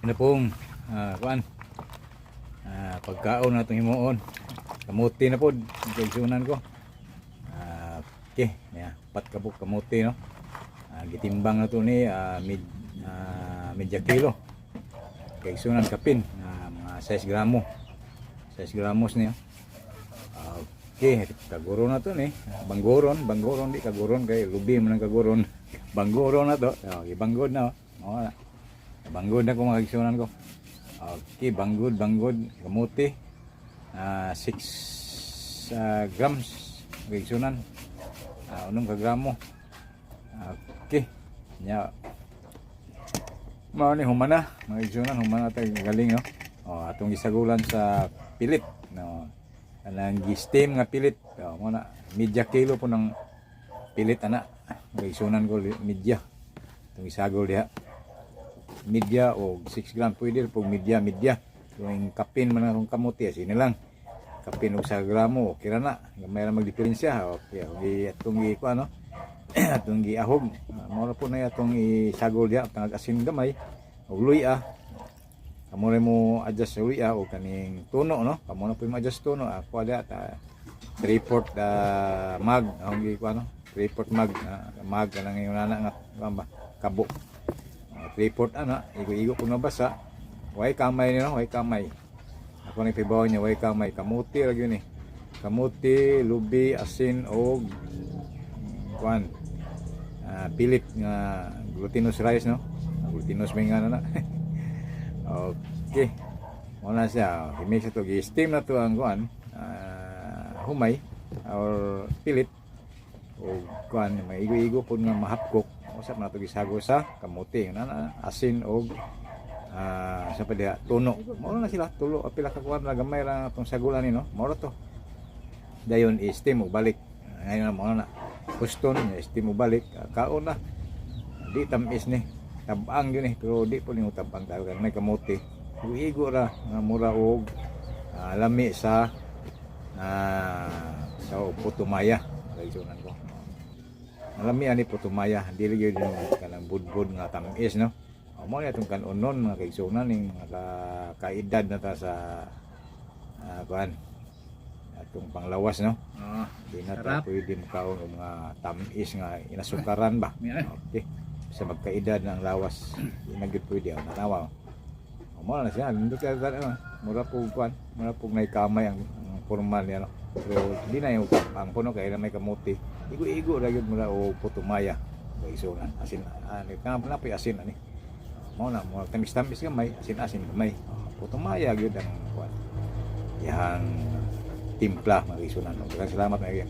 Ina pong kuan pagkaon natong himuon. Kamuti na pod igsunan ko. Okay, ya, pat kabuk kamuti no. Gitimbang na to ni media kilo. Kay sunan kapin mga 6 gramo. 6 gramos niya. Okay, kaguro na to ni. Banggoron di kaguron kay lubi man ang kaguron. Banggoron na to. Ibanggod na. Banggod na ko mga kigsunan ko. Okay, banggod, kamuti. 6 grams kigsunan. Unong kagramo. Okay. Nya. Mao ni humana, mga kigsunan, humana tay galing no. Atong gisagulan sa pilit no. Anang gi-steam nga pilit. Mo na media kilo po ng pilit ana. Mga kigsunan ko media. Itong isagol diha. Media o 6 gram pwede po media yung kapin man akong kamuti sini lang kapin og 1 gramo okay ra na gamay ra magdiferensya okay atong gi ko ano atong gi ahog mo ra po na atong isagol dia tangag asin gamay og luya kamo ra mo adjust sa luya o kaning tuno no kamo na po mo adjust tuno ako ada ta 3/4 mag ang gi ko ano 3/4 mag kanang yung nana nga ba kabo 3/4 ana igo-igo ko na basa way kamay ni no way kamay ako ni pibaw niya way kamay kamuti ra gyud ni kamuti lubi asin og kuan pilit nga glutinous rice no glutinous may nga na okay mo na siya i-mix ito gi-steam na to ang kuan humay or pilit o kuan may igo-igo po nga mahapkok usap na ito gisago sa kamuti na asin og sa pa diha tuno mo na sila tulo pila ka kuan na gamay ra tong sagulan ni no mo to dayon i-steam og balik ngayon mo na kuston i-steam og balik kaon na di tamis ni tabang yun pero di po ning tabang tayo kay may kamuti igo ra nga mura og lami sa putumaya kay sunan ko alami ani putumaya dili gyud kanang budbud nga tamis no mo ni atong kanunon nga kaigsunan ning kaedad na ta sa kuan atong panglawas no di na ta pwede makaon og mga tamis nga inasukaran ba okay sa magkaedad ng lawas di na gyud pwede ang nanawa mo na siya nindot ka mura po kuan mura po nay kamay ang formal niya no pero di na yung ang puno kay may kamuti igo-igo ra gyud mura o putumaya kaigsunan asin ani kanapoy asin ani mo na mo tamis-tamis gamay asin gamay putumaya gyud ang kuan yang timpla mga kaigsunan. Salamat mga